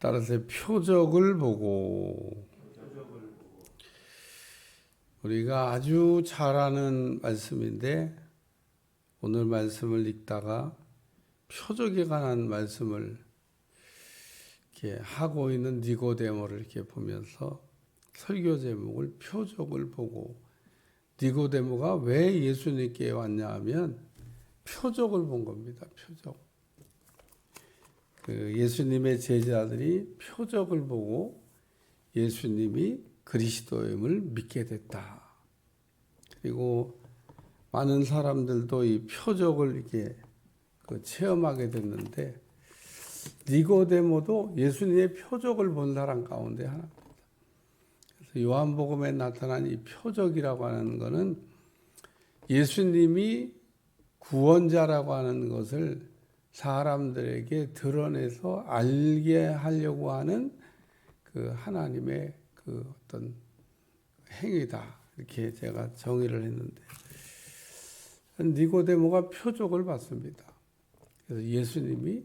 따라서 표적을 보고, 우리가 아주 잘 아는 말씀인데 오늘 말씀을 읽다가 표적에 관한 말씀을 이렇게 하고 있는 니고데모를 이렇게 보면서 설교 제목을 표적을 보고, 니고데모가 왜 예수님께 왔냐 하면 표적을 본 겁니다. 표적. 예수님의 제자들이 표적을 보고 예수님이 그리스도임을 믿게 됐다. 그리고 많은 사람들도 이 표적을 이렇게 체험하게 됐는데, 니고데모도 예수님의 표적을 본 사람 가운데 하나입니다. 그래서 요한복음에 나타난 이 표적이라고 하는 것은 예수님이 구원자라고 하는 것을 사람들에게 드러내서 알게 하려고 하는 그 하나님의 그 어떤 행위다, 이렇게 제가 정의를 했는데, 니고데모가 표적을 봤습니다. 그래서 예수님이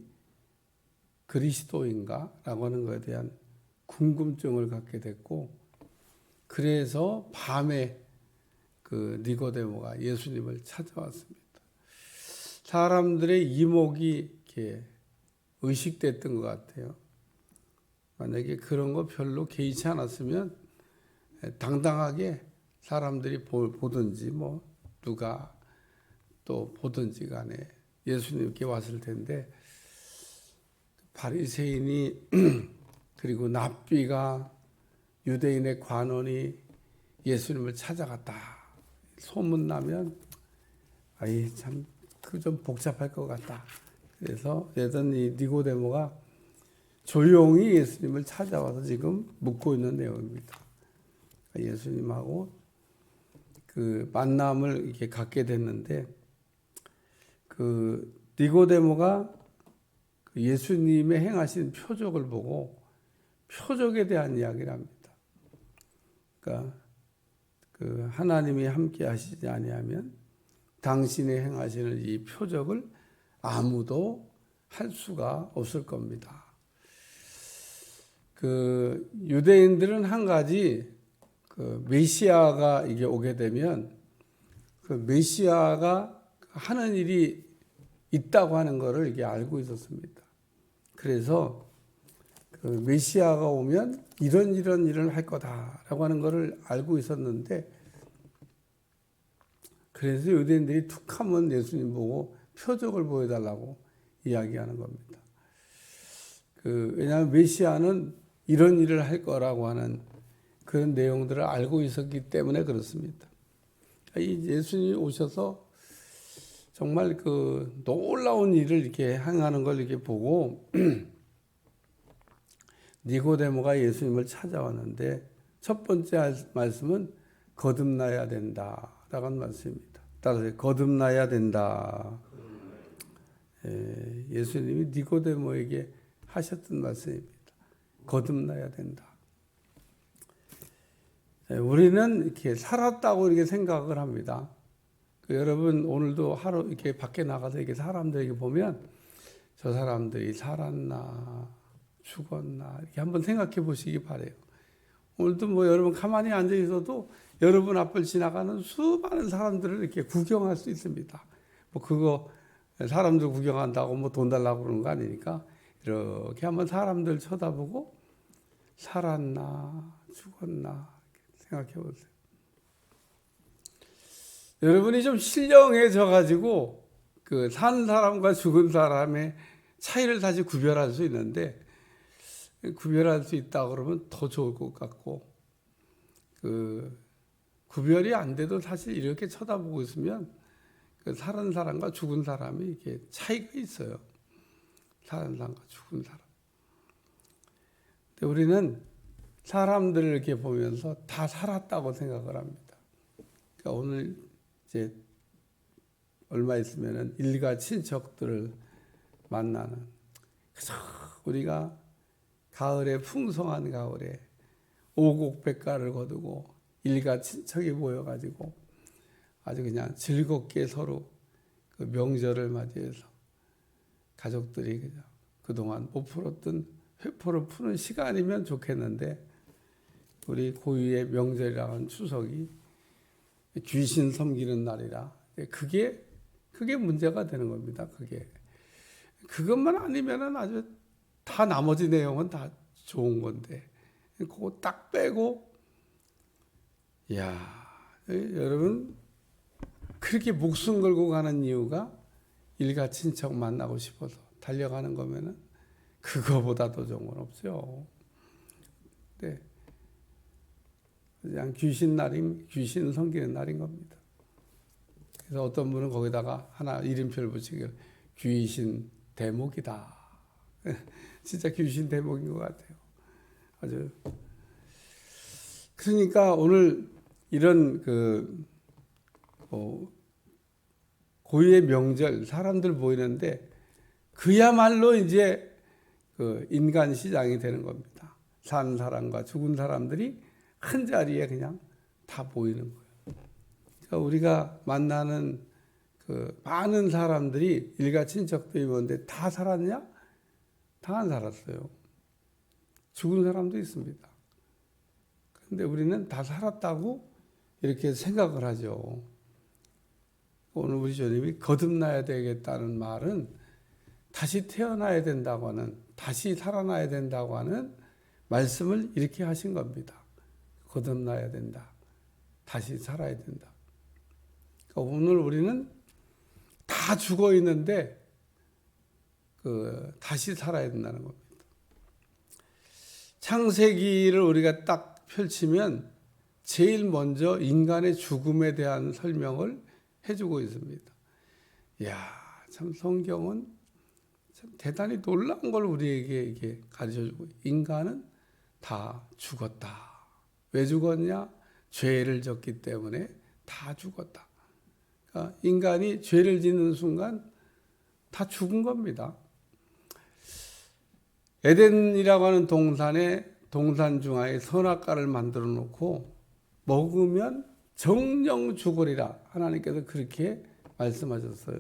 그리스도인가? 라고 하는 것에 대한 궁금증을 갖게 됐고, 그래서 밤에 그 니고데모가 예수님을 찾아왔습니다. 사람들의 이목이 이렇게 의식됐던 것 같아요. 만약에 그런 거 별로 개의치 않았으면 당당하게 사람들이 보든지 뭐 누가 또 보든지 간에 예수님께 왔을 텐데, 바리새인이 그리고 납비가, 유대인의 관원이 예수님을 찾아갔다 소문나면 아이 참 그 좀 복잡할 것 같다. 그래서 예전 이 니고데모가 조용히 예수님을 찾아와서 지금 묻고 있는 내용입니다. 예수님하고 그 만남을 이렇게 갖게 됐는데, 그 니고데모가 예수님의 행하신 표적을 보고 표적에 대한 이야기를 합니다. 그러니까 그 하나님이 함께 하시지 아니하면 당신이 행하시는 이 표적을 아무도 할 수가 없을 겁니다. 그 유대인들은 한 가지, 그 메시아가 이게 오게 되면 그 메시아가 하는 일이 있다고 하는 것을 이게 알고 있었습니다. 그래서 그 메시아가 오면 이런 일을 할 거다라고 하는 것을 알고 있었는데, 그래서 유대인들이 툭하면 예수님 보고 표적을 보여달라고 이야기하는 겁니다. 왜냐하면 메시아는 이런 일을 할 거라고 하는 그런 내용들을 알고 있었기 때문에 그렇습니다. 이 예수님이 오셔서 정말 그 놀라운 일을 이렇게 행하는 걸 이렇게 보고 니고데모가 예수님을 찾아왔는데, 첫 번째 말씀은 거듭나야 된다라고 하는 말씀입니다. 따라서 거듭나야 된다. 예수님이 니고데모에게 하셨던 말씀입니다. 거듭나야 된다. 우리는 이렇게 살았다고 이렇게 생각을 합니다. 여러분 오늘도 하루 이렇게 밖에 나가서 이렇게 사람들에게 보면 저 사람들이 살았나 죽었나 이렇게 한번 생각해 보시기 바래요. 오늘도 뭐 여러분 가만히 앉아 있어도 여러분 앞을 지나가는 수많은 사람들을 이렇게 구경할 수 있습니다. 뭐 그거 사람들 구경한다고 뭐 돈 달라고 그러는 거 아니니까 이렇게 한번 사람들 쳐다보고 살았나 죽었나 생각해 보세요. 여러분이 좀 신령해져 가지고 그 산 사람과 죽은 사람의 차이를 다시 구별할 수 있는데, 구별할 수 있다 그러면 더 좋을 것 같고, 그 구별이 안 돼도 사실 이렇게 쳐다보고 있으면 그 살은 사람과 죽은 사람이 이렇게 차이가 있어요. 사는 사람과 죽은 사람. 근데 우리는 사람들을 이렇게 보면서 다 살았다고 생각을 합니다. 그러니까 오늘 이제 얼마 있으면은 일가 친척들을 만나는, 그래서 우리가 가을에 풍성한 가을에 오곡백가를 거두고 일가 친척이 모여가지고 아주 그냥 즐겁게 서로 그 명절을 맞이해서 가족들이 그냥 그동안 못 풀었던 회포를 푸는 시간이면 좋겠는데 우리 고유의 명절이라고 하는 추석이 귀신 섬기는 날이라 그게 문제가 되는 겁니다. 그것만 아니면은 아주 다 나머지 내용은 다 좋은 건데 그거 딱 빼고 여러분 그렇게 목숨 걸고 가는 이유가 일가 친척 만나고 싶어서 달려가는 거면은 그거보다 더 좋은 건 없죠. 네. 그냥 귀신 섬기는 날인 겁니다. 그래서 어떤 분은 거기다가 하나 이름표를 붙이기를 귀신 대목이다. 진짜 귀신 대목인 것 같아요. 아주. 그러니까 오늘 이런 고유의 명절 사람들 보이는데 그야말로 이제 인간 시장이 되는 겁니다. 사는 사람과 죽은 사람들이 한 자리에 그냥 다 보이는 거예요. 그러니까 우리가 만나는 많은 사람들이 일가 친척들이 있는데 다 살았냐? 다 안 살았어요. 죽은 사람도 있습니다. 그런데 우리는 다 살았다고 이렇게 생각을 하죠. 오늘 우리 주님이 거듭나야 되겠다는 말은 다시 태어나야 된다고 하는, 다시 살아나야 된다고 하는 말씀을 이렇게 하신 겁니다. 거듭나야 된다. 다시 살아야 된다. 그러니까 오늘 우리는 다 죽어 있는데 다시 살아야 된다는 겁니다. 창세기를 우리가 딱 펼치면 제일 먼저 인간의 죽음에 대한 설명을 해주고 있습니다. 참 성경은 참 대단히 놀라운 걸 우리에게 이게 가르쳐주고, 인간은 다 죽었다. 왜 죽었냐? 죄를 졌기 때문에 다 죽었다. 그러니까 인간이 죄를 짓는 순간 다 죽은 겁니다. 에덴이라고 하는 동산 중앙에 선악과를 만들어 놓고 먹으면 정령 죽으리라. 하나님께서 그렇게 말씀하셨어요.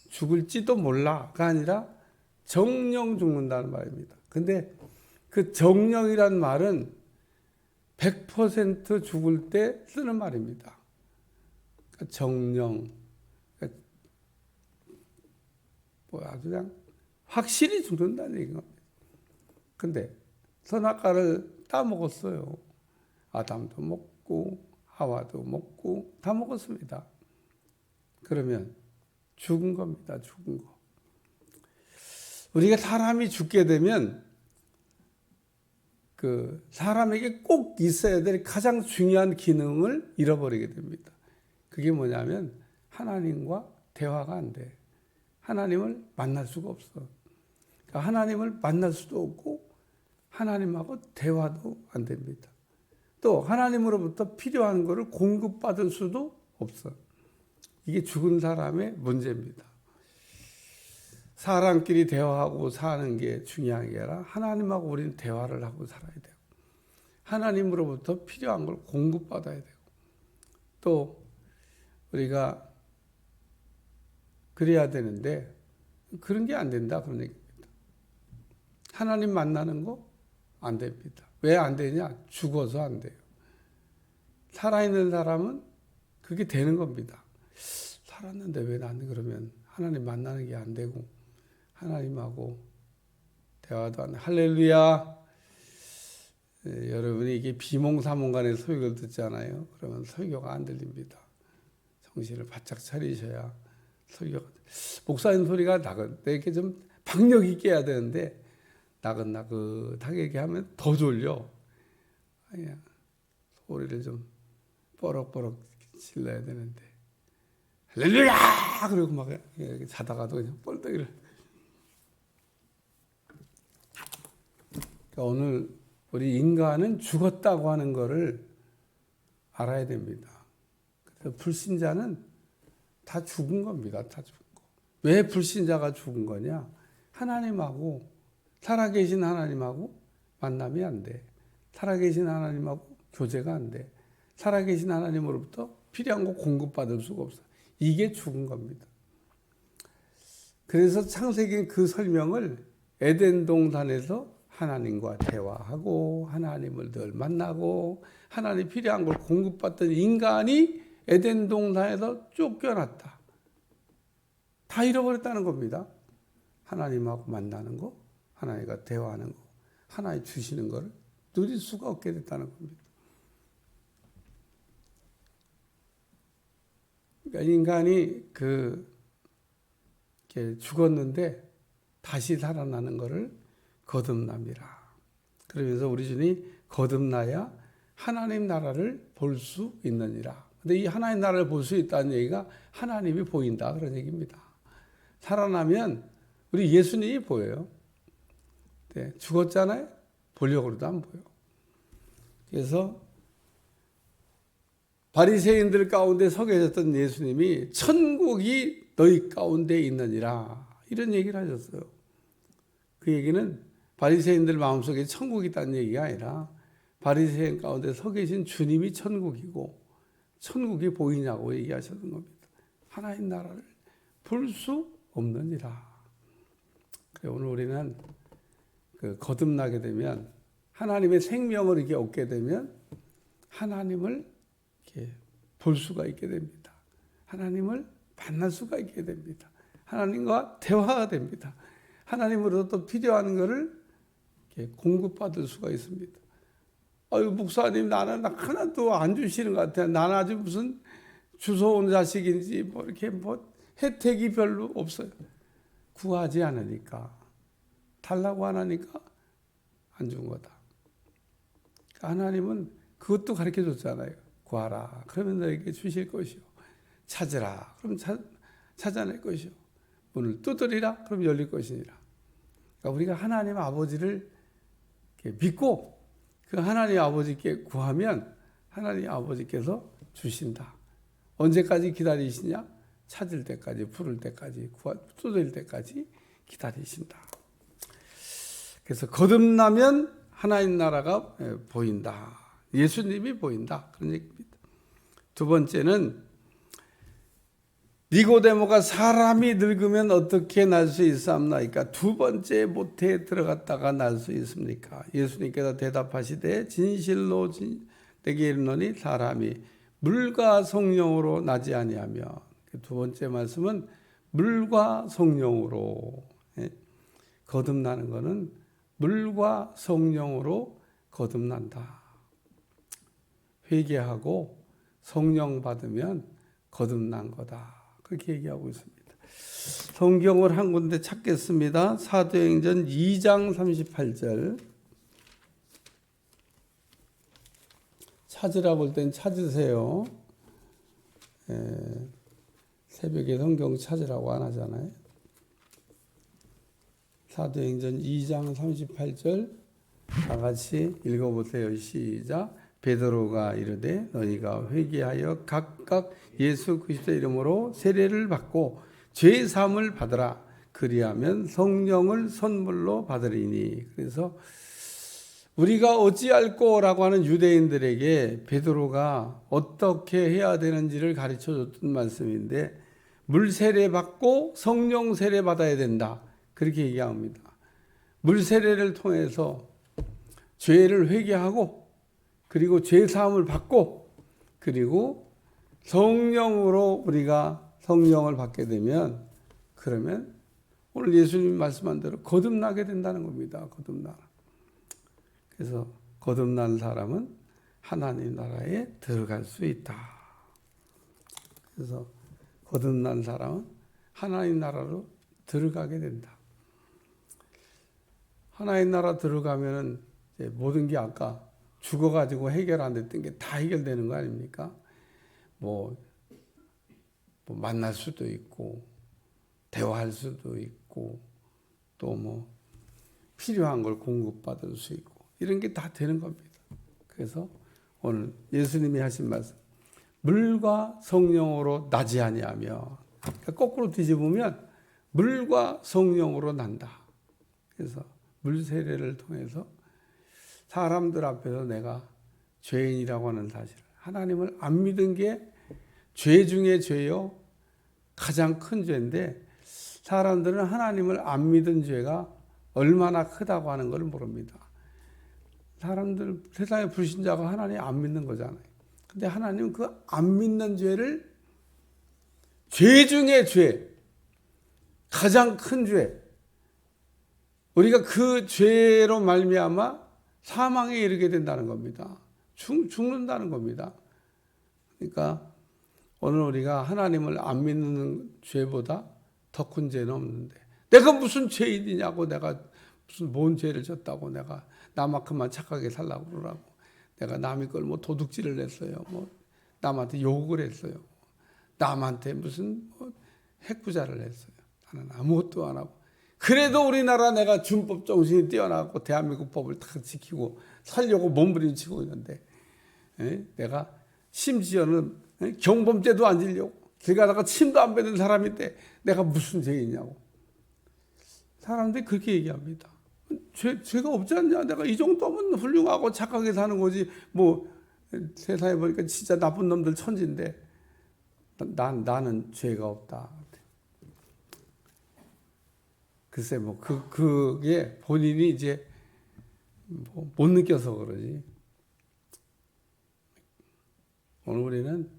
죽을지도 몰라가 아니라 정령 죽는다는 말입니다. 근데 그 정령이란 말은 100% 죽을 때 쓰는 말입니다. 그러니까 정령. 그냥 확실히 죽는다는 얘기입니다. 근데 선악과를 따먹었어요. 아담도 먹고 하와도 먹고 다 먹었습니다. 그러면 죽은 겁니다. 죽은 거. 우리가 사람이 죽게 되면 사람에게 꼭 있어야 될 가장 중요한 기능을 잃어버리게 됩니다. 그게 뭐냐면 하나님과 대화가 안 돼. 하나님을 만날 수가 없어. 그러니까 하나님을 만날 수도 없고 하나님하고 대화도 안 됩니다. 또 하나님으로부터 필요한 것을 공급받을 수도 없어. 이게 죽은 사람의 문제입니다. 사람끼리 대화하고 사는 게 중요한 게 아니라 하나님하고 우리는 대화를 하고 살아야 되고, 하나님으로부터 필요한 걸 공급받아야 되고, 또 우리가 그래야 되는데 그런 게 안 된다, 그런 얘기입니다. 하나님 만나는 거 안 됩니다. 왜 안 되냐? 죽어서 안 돼요. 살아있는 사람은 그게 되는 겁니다. 살았는데 왜 나는 그러면 하나님 만나는 게 안 되고 하나님하고 대화도 안 돼. 할렐루야. 여러분이 이게 비몽사몽간에 설교를 듣잖아요. 그러면 설교가 안 들립니다. 정신을 바짝 차리셔야 설교가. 목사님 소리가 이렇게 좀 박력 있게 해야 되는데 나긋나긋하게 이렇게 하면 더 졸려. 소리를 좀 뻐럭뻐럭 질러야 되는데 할렐루야! 그러고 막 자다가도 그냥 뻘떡이를. 그러니까 오늘 우리 인간은 죽었다고 하는 것을 알아야 됩니다. 그래서 불신자는 다 죽은 겁니다. 다 죽은 거. 왜 불신자가 죽은 거냐? 하나님하고, 살아계신 하나님하고 만남이 안 돼. 살아계신 하나님하고 교제가 안 돼. 살아계신 하나님으로부터 필요한 거 공급받을 수가 없어. 이게 죽은 겁니다. 그래서 창세기는 그 설명을 에덴 동산에서 하나님과 대화하고 하나님을 늘 만나고 하나님 필요한 걸 공급받던 인간이 에덴 동산에서 쫓겨났다. 다 잃어버렸다는 겁니다. 하나님하고 만나는 거, 하나님과 대화하는 거, 하나님 주시는 거를 누릴 수가 없게 됐다는 겁니다. 그러니까 인간이 죽었는데 다시 살아나는 것을 거듭남이라. 그러면서 우리 주님이 거듭나야 하나님 나라를 볼 수 있느니라. 근데 이 하나님 나라를 볼 수 있다는 얘기가 하나님이 보인다 그런 얘기입니다. 살아나면 우리 예수님이 보여요. 네, 죽었잖아요. 보려고 해도 안 보여. 그래서 바리새인들 가운데 서 계셨던 예수님이 천국이 너희 가운데 있느니라 이런 얘기를 하셨어요. 그 얘기는 바리새인들 마음속에 천국이 있다는 얘기가 아니라 바리새인 가운데 서 계신 주님이 천국이고 천국이 보이냐고 얘기하셨던 겁니다. 하나님 나라를 볼 수 없느니라. 오늘 우리는 거듭나게 되면 하나님의 생명을 이렇게 얻게 되면 하나님을 이렇게 볼 수가 있게 됩니다. 하나님을 만날 수가 있게 됩니다. 하나님과 대화가 됩니다. 하나님으로부터 필요한 것을 이렇게 공급받을 수가 있습니다. 아유, 목사님, 나는 하나도 안 주시는 것 같아요. 나는 아주 무슨 주워온 자식인지 이렇게 혜택이 별로 없어요. 구하지 않으니까. 달라고 안 하니까 안 준 거다. 하나님은 그것도 가르쳐 줬잖아요. 구하라. 그러면 너에게 주실 것이요. 찾으라. 그럼 찾아낼 것이요. 문을 두드리라. 그럼 열릴 것이니라. 그러니까 우리가 하나님 아버지를 믿고 그 하나님 아버지께 구하면 하나님 아버지께서 주신다. 언제까지 기다리시냐? 찾을 때까지, 부를 때까지, 두드릴 때까지 기다리신다. 그래서 거듭나면 하나님 나라가 보인다. 예수님이 보인다. 그런 얘기입니다. 두 번째는 니고데모가 사람이 늙으면 어떻게 날 수 있사옵나이까? 두 번째 모태에 들어갔다가 날 수 있습니까? 예수님께서 대답하시되 진실로 내게 이르노니 사람이 물과 성령으로 나지 아니하며. 두 번째 말씀은 물과 성령으로 거듭나는 것은 물과 성령으로 거듭난다. 회개하고 성령 받으면 거듭난 거다. 그렇게 얘기하고 있습니다. 성경을 한 군데 찾겠습니다. 사도행전 2장 38절. 찾으라 볼 땐 찾으세요. 새벽에 성경 찾으라고 안 하잖아요. 사도행전 2장 38절 다 같이 읽어보세요. 시작. 베드로가 이르되 너희가 회개하여 각각 예수 그리스도 이름으로 세례를 받고 죄 사함을 받으라. 그리하면 성령을 선물로 받으리니. 그래서 우리가 어찌할꼬라고 하는 유대인들에게 베드로가 어떻게 해야 되는지를 가르쳐 줬던 말씀인데 물 세례 받고 성령 세례 받아야 된다. 그렇게 얘기합니다. 물 세례를 통해서 죄를 회개하고 그리고 죄 사함을 받고 그리고 성령으로 우리가 성령을 받게 되면 그러면 오늘 예수님이 말씀한 대로 거듭나게 된다는 겁니다. 거듭나. 그래서 거듭난 사람은 하나님 나라에 들어갈 수 있다. 그래서 거듭난 사람은 하나님 나라로 들어가게 된다. 하나님 나라 들어가면은 모든 게 아까 죽어가지고 해결 안 됐던 게 다 해결되는 거 아닙니까? 뭐 만날 수도 있고, 대화할 수도 있고, 또 필요한 걸 공급받을 수 있고, 이런 게 다 되는 겁니다. 그래서 오늘 예수님이 하신 말씀, 물과 성령으로 나지 아니하며, 그러니까 거꾸로 뒤집으면 물과 성령으로 난다. 그래서 물 세례를 통해서 사람들 앞에서 내가 죄인이라고 하는 사실, 하나님을 안 믿은 게 죄 중에 죄요, 가장 큰 죄인데 사람들은 하나님을 안 믿은 죄가 얼마나 크다고 하는 걸 모릅니다. 사람들, 세상의 불신자가 하나님 안 믿는 거잖아요. 근데 하나님은 그 안 믿는 죄를 죄 중에 죄, 가장 큰 죄, 우리가 그 죄로 말미암아 사망에 이르게 된다는 겁니다. 죽는다는 겁니다. 그러니까 오늘 우리가 하나님을 안 믿는 죄보다 더 큰 죄는 없는데, 내가 무슨 죄인이냐고, 내가 무슨 뭔 죄를 졌다고 내가 나만큼만 착하게 살라고 그러라고, 내가 남의 걸 뭐 도둑질을 했어요, 뭐 남한테 욕을 했어요, 남한테 무슨 뭐 해꾸자를 했어요. 나는 아무것도 안 하고, 그래도 우리나라 내가 준법 정신이 뛰어나고 대한민국 법을 다 지키고 살려고 몸부림치고 있는데, 내가 심지어는 경범죄도 안 지려고 길 가다가 침도 안 뱉는 사람인데 내가 무슨 죄이냐고. 사람들이 그렇게 얘기합니다. 죄가 없지 않냐? 내가 이 정도면 훌륭하고 착하게 사는 거지. 뭐 세상에 보니까 진짜 나쁜 놈들 천지인데 나는 죄가 없다. 글쎄 뭐 그게 본인이 이제 못 느껴서 그러지. 오늘 우리는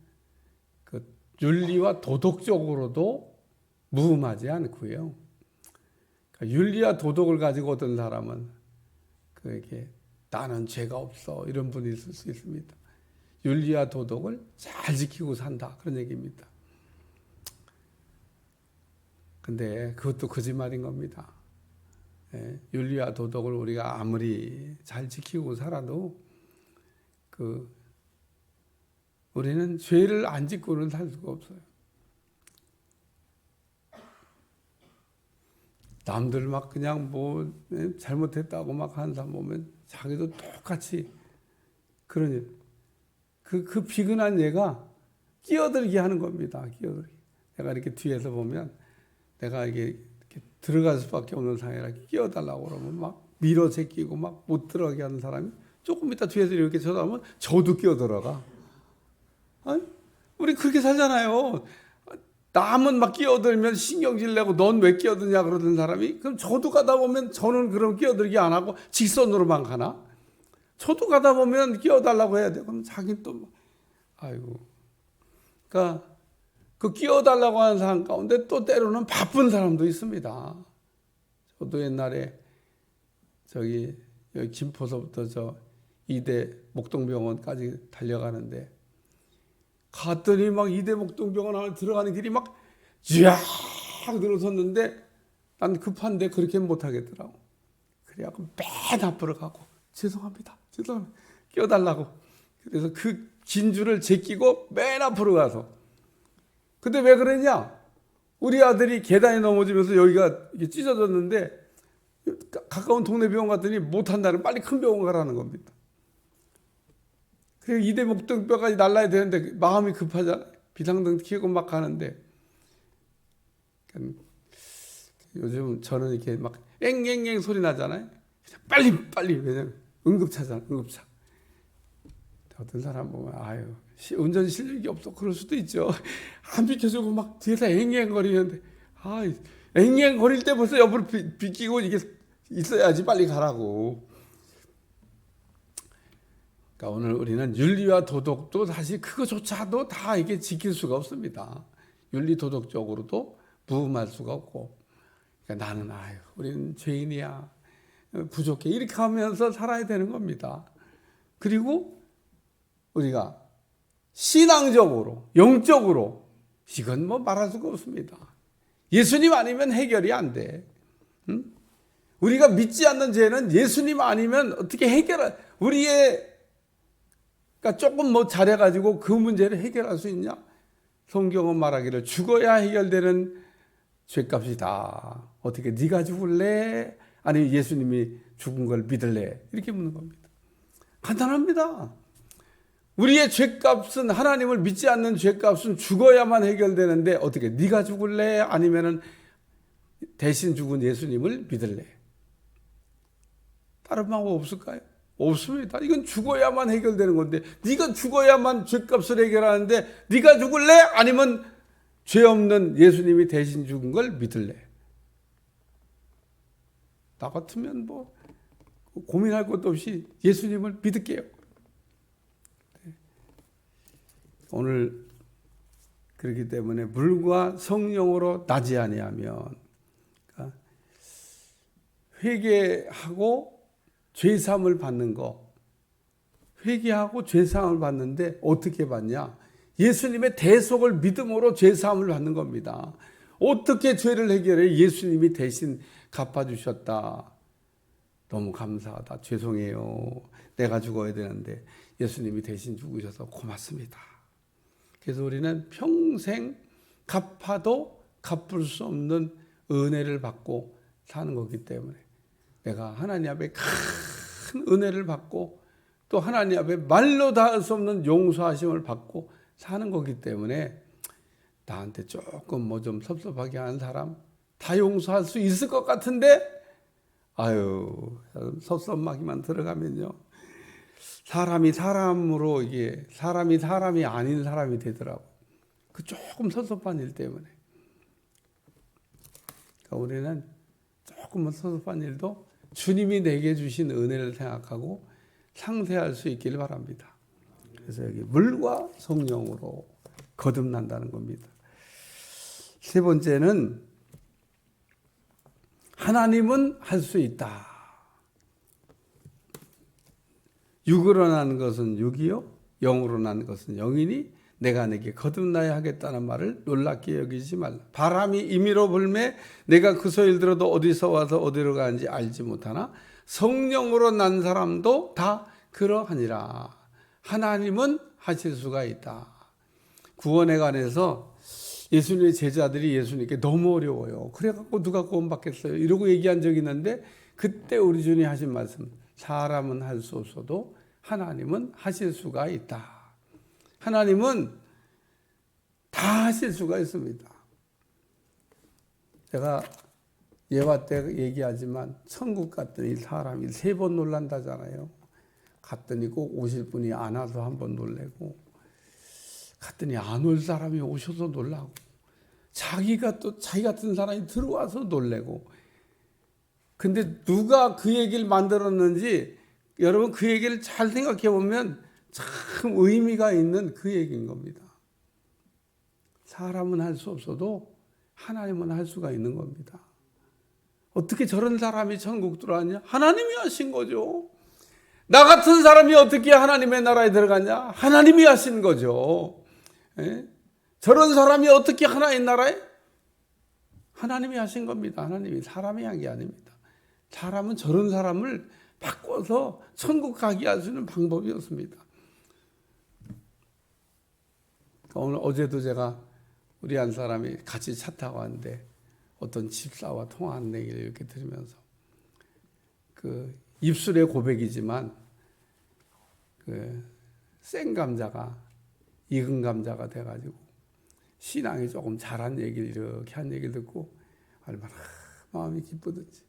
그 윤리와 도덕적으로도 무음하지 않고요. 그러니까 윤리와 도덕을 가지고 어떤 사람은 그게 나는 죄가 없어 이런 분이 있을 수 있습니다. 윤리와 도덕을 잘 지키고 산다 그런 얘기입니다. 근데 그것도 거짓말인 겁니다. 윤리와 도덕을 우리가 아무리 잘 지키고 살아도 우리는 죄를 안 짓고는 살 수가 없어요. 남들 막 그냥 뭐 잘못했다고 막 하는 사람 보면 자기도 똑같이 그런 일. 그 비근한 얘가 끼어들게 하는 겁니다. 끼어들게. 내가 이렇게 뒤에서 보면 내가 이렇게 들어갈 수밖에 없는 상황이라 끼어달라고 그러면 막 밀어 제끼고 막 못 들어가게 하는 사람이 조금 이따 뒤에서 이렇게 쳐다보면 저도 끼어들어가. 아니, 우리 그렇게 살잖아요. 남은 막 끼어들면 신경질 내고 넌 왜 끼어드냐 그러던 사람이, 그럼 저도 가다 보면 저는 그럼 끼어들기 안 하고 직선으로만 가나? 저도 가다 보면 끼어달라고 해야 돼. 그럼 자기는 또 아이고. 그러니까 그 끼어달라고 하는 사람 가운데 또 때로는 바쁜 사람도 있습니다. 저도 옛날에 여기 김포서부터 저 이대 목동병원까지 달려가는데 갔더니 막 이대 목동병원 안에 들어가는 길이 막 쫙 늘어섰는데 난 급한데 그렇게 못 하겠더라고. 그래갖고 맨 앞으로 가고 죄송합니다. 끼어달라고. 그래서 그 긴 줄을 제끼고 맨 앞으로 가서. 근데 왜 그러냐? 우리 아들이 계단에 넘어지면서 여기가 찢어졌는데 가까운 동네 병원 갔더니 못한다는, 빨리 큰 병원 가라는 겁니다. 그래서 이대 목동뼈까지 날라야 되는데 마음이 급하잖아요. 비상등 켜고 막 가는데, 요즘 저는 이렇게 막 앵앵앵 소리 나잖아요. 빨리 왜냐면 응급차잖아, 응급차. 어떤 사람 보면 아유 운전 실력이 없어 그럴 수도 있죠. 안 비켜주고 막 뒤에서 앵앵거리는데, 앵앵거릴 때 벌써 옆으로 비키고 이게 있어야지 빨리 가라고. 그러니까 오늘 우리는 윤리와 도덕도 사실 그거조차도 다 이게 지킬 수가 없습니다. 윤리 도덕적으로도 무음할 수가 없고, 그러니까 나는 우리는 죄인이야, 부족해, 이렇게 하면서 살아야 되는 겁니다. 그리고 우리가 신앙적으로, 영적으로 이건 뭐 말할 수가 없습니다. 예수님 아니면 해결이 안 돼. 응? 우리가 믿지 않는 죄는 예수님 아니면 어떻게 우리의 그러니까 조금 뭐 잘해가지고 그 문제를 해결할 수 있냐? 성경은 말하기를 죽어야 해결되는 죄값이다. 어떻게 네가 죽을래? 아니면 예수님이 죽은 걸 믿을래? 이렇게 묻는 겁니다. 간단합니다. 우리의 죄값은, 하나님을 믿지 않는 죄값은 죽어야만 해결되는데 어떻게 네가 죽을래? 아니면 대신 죽은 예수님을 믿을래? 다른 방법 없을까요? 없습니다. 이건 죽어야만 해결되는 건데, 네가 죽어야만 죄값을 해결하는데 네가 죽을래? 아니면 죄 없는 예수님이 대신 죽은 걸 믿을래? 나 같으면 뭐 고민할 것도 없이 예수님을 믿을게요. 오늘 그렇기 때문에 물과 성령으로 나지 아니하면, 그러니까 회개하고 죄사함을 받는 거, 회개하고 죄사함을 받는데 어떻게 받냐? 예수님의 대속을 믿음으로 죄사함을 받는 겁니다. 어떻게 죄를 해결해? 예수님이 대신 갚아주셨다. 너무 감사하다. 죄송해요. 내가 죽어야 되는데 예수님이 대신 죽으셔서 고맙습니다. 그래서 우리는 평생 갚아도 갚을 수 없는 은혜를 받고 사는 거기 때문에, 내가 하나님 앞에 큰 은혜를 받고 또 하나님 앞에 말로 닿을 수 없는 용서하심을 받고 사는 거기 때문에, 나한테 조금 뭐 좀 섭섭하게 하는 사람 다 용서할 수 있을 것 같은데, 아유, 섭섭하기만 들어가면요, 사람이 사람으로, 이게 사람이 아닌 사람이 되더라고. 그 조금 섭섭한 일 때문에. 그러니까 우리는 조금만 섭섭한 일도 주님이 내게 주신 은혜를 생각하고 상쇄할 수 있기를 바랍니다. 그래서 여기 물과 성령으로 거듭난다는 겁니다. 세 번째는 하나님은 할 수 있다. 육으로 난 것은 육이요, 영으로 난 것은 영이니 내가 내게 거듭나야 하겠다는 말을 놀랍게 여기지 말라. 바람이 임의로 불매 내가 그 소리를 들어도 어디서 와서 어디로 가는지 알지 못하나 성령으로 난 사람도 다 그러하니라. 하나님은 하실 수가 있다. 구원에 관해서 예수님의 제자들이 예수님께 너무 어려워요. 그래갖고 누가 구원받겠어요? 이러고 얘기한 적이 있는데, 그때 우리 주님이 하신 말씀, 사람은 할 수 없어도 하나님은 하실 수가 있다. 하나님은 다 하실 수가 있습니다. 제가 예화 때 얘기하지만 천국 갔더니 사람이 3번 놀란다잖아요. 갔더니 꼭 오실 분이 안 와서 한 번 놀래고, 갔더니 안 올 사람이 오셔서 놀라고, 자기가 또 자기 같은 사람이 들어와서 놀래고. 근데 누가 그 얘기를 만들었는지 여러분 그 얘기를 잘 생각해 보면 참 의미가 있는 그 얘기인 겁니다. 사람은 할 수 없어도 하나님은 할 수가 있는 겁니다. 어떻게 저런 사람이 천국 들어왔냐? 하나님이 하신 거죠. 나 같은 사람이 어떻게 하나님의 나라에 들어갔냐? 하나님이 하신 거죠. 예? 저런 사람이 어떻게 하나님의 나라에? 하나님이 하신 겁니다. 하나님이, 사람이 한 게 아닙니다. 사람은 저런 사람을 바꿔서 천국 가게 할 수 있는 방법이었습니다. 오늘 어제도 제가 우리 한 사람이 같이 차 타고 왔는데 어떤 집사와 통화한 얘기를 이렇게 들으면서, 그 입술의 고백이지만 그 생 감자가 익은 감자가 돼가지고 신앙이 조금 잘한 얘기를 이렇게 한 얘기를 듣고 얼마나 마음이 기쁘든지.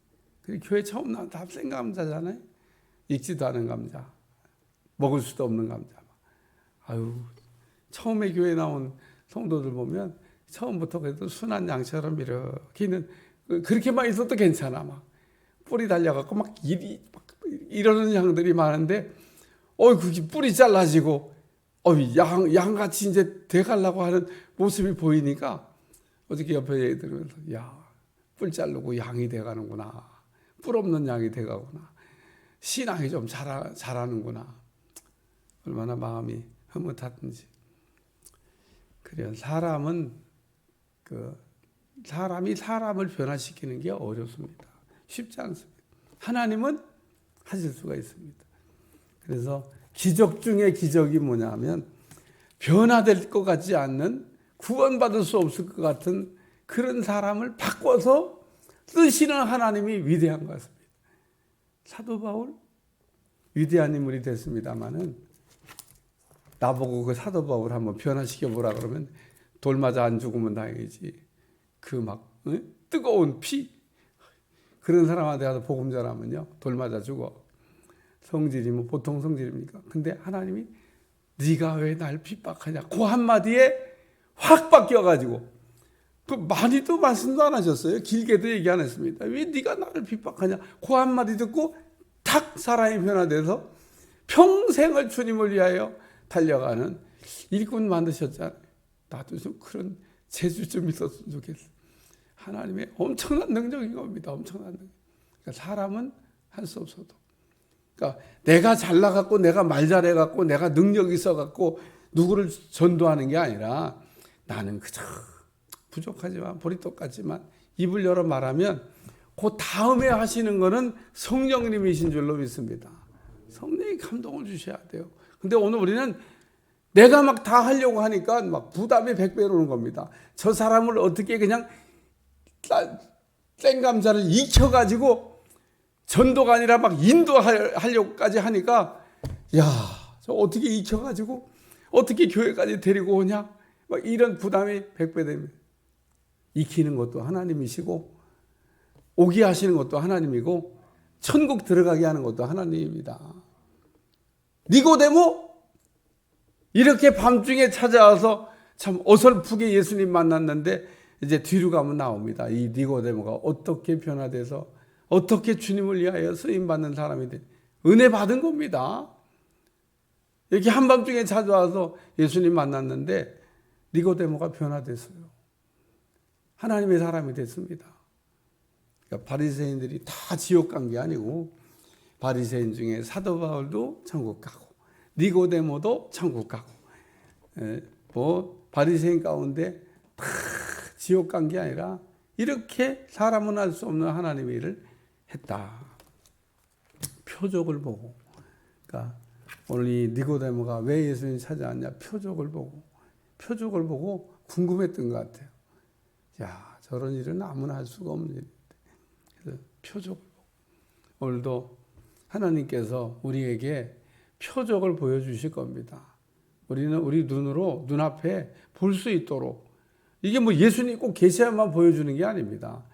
그리고 교회 처음 나온 다 생 감자잖아요. 익지도 않은 감자, 먹을 수도 없는 감자. 아유, 처음에 교회 나온 성도들 보면 처음부터 그래도 순한 양처럼 이렇게 있는, 그렇게만 있어도 괜찮아. 막 뿌리 달려갖고 막 이러는 양들이 많은데, 그게 뿌리 잘라지고, 양같이 이제 돼가려고 하는 모습이 보이니까, 어저께 옆에 얘기 들으면서, 뿔 자르고 양이 돼가는구나. 뿔 없는 양이 돼가구나. 신앙이 좀 잘하는구나. 얼마나 마음이 흐뭇하든지. 그래요. 사람이 사람을 변화시키는 게 어렵습니다. 쉽지 않습니다. 하나님은 하실 수가 있습니다. 그래서 기적 중에 기적이 뭐냐면, 변화될 것 같지 않는, 구원받을 수 없을 것 같은 그런 사람을 바꿔서 쓰시는 하나님이 위대한 것 같습니다. 사도 바울 위대한 인물이 됐습니다마는, 나보고 그 사도 바울 한번 변화시켜보라 그러면 돌 맞아 안 죽으면 다행이지. 그 뜨거운 피, 그런 사람한테 가서 복음 전하면요, 돌 맞아 죽어. 성질이 뭐 보통 성질입니까? 근데 하나님이 네가 왜 날 핍박하냐, 그 한마디에 확 바뀌어가지고 그 많이도 말씀도 안 하셨어요. 길게도 얘기 안 했습니다. 왜 네가 나를 핍박하냐. 그 한마디 듣고 탁 사람이 변화돼서 평생을 주님을 위하여 달려가는 일꾼 만드셨잖아요. 나도 좀 그런 재주 좀 있었으면 좋겠어요. 하나님의 엄청난 능력인 겁니다. 엄청난 능력. 그러니까 사람은 할 수 없어도. 그러니까 내가 잘나갖고 내가 말 잘해갖고 내가 능력이 있어갖고 누구를 전도하는 게 아니라 나는 그저 부족하지만 보리떡 같지만 입을 열어 말하면 그 다음에 하시는 거는 성령님이신 줄로 믿습니다. 성령이 감동을 주셔야 돼요. 근데 오늘 우리는 내가 막 다 하려고 하니까 막 부담이 100배로 오는 겁니다. 저 사람을 어떻게 그냥 땡감자를 익혀가지고 전도가 아니라 막 인도하려고까지 하니까 야, 저 어떻게 익혀가지고 어떻게 교회까지 데리고 오냐? 막 이런 부담이 100배 됩니다. 익히는 것도 하나님이시고 오게 하시는 것도 하나님이고 천국 들어가게 하는 것도 하나님입니다. 니고데모 이렇게 밤중에 찾아와서 참 어설프게 예수님 만났는데 이제 뒤로 가면 나옵니다. 이 니고데모가 어떻게 변화돼서 어떻게 주님을 위하여 쓰임받는 사람이 돼. 은혜 받은 겁니다. 이렇게 한밤중에 찾아와서 예수님 만났는데 니고데모가 변화됐어요. 하나님의 사람이 됐습니다. 그러니까 바리새인들이 다 지옥 간 게 아니고 바리새인 중에 사도 바울도 천국 가고 니고데모도 천국 가고 뭐 바리새인 가운데 다 지옥 간 게 아니라 이렇게 사람은 할 수 없는 하나님의 일을 했다. 표적을 보고 그러니까 오늘 이 니고데모가 왜 예수님 찾아왔냐 표적을 보고 궁금했던 것 같아요. 야, 저런 일은 아무나 할 수가 없는 일인데. 그래서 표적을 보고. 오늘도 하나님께서 우리에게 표적을 보여주실 겁니다. 우리는 우리 눈으로 눈앞에 볼 수 있도록 이게 뭐 예수님이 꼭 계시야만 보여주는 게 아닙니다.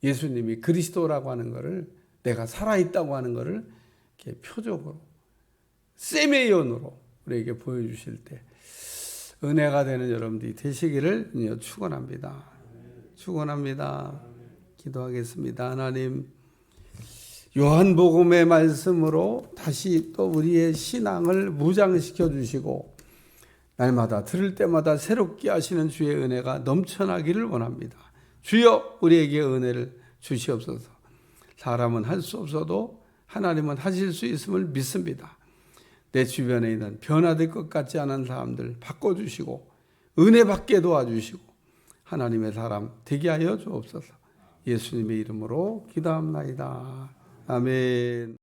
예수님이 그리스도라고 하는 것을 내가 살아있다고 하는 것을 이렇게 표적으로 세메이온으로 우리에게 보여주실 때 은혜가 되는 여러분들이 되시기를 축원합니다. 축원합니다. 기도하겠습니다. 하나님 요한복음의 말씀으로 다시 또 우리의 신앙을 무장시켜 주시고 날마다 들을 때마다 새롭게 하시는 주의 은혜가 넘쳐나기를 원합니다. 주여 우리에게 은혜를 주시옵소서. 사람은 할 수 없어도 하나님은 하실 수 있음을 믿습니다. 내 주변에 있는 변화될 것 같지 않은 사람들 바꿔주시고 은혜 받게 도와주시고 하나님의 사람 되게 하여 주옵소서. 예수님의 이름으로 기도합나이다. 아멘.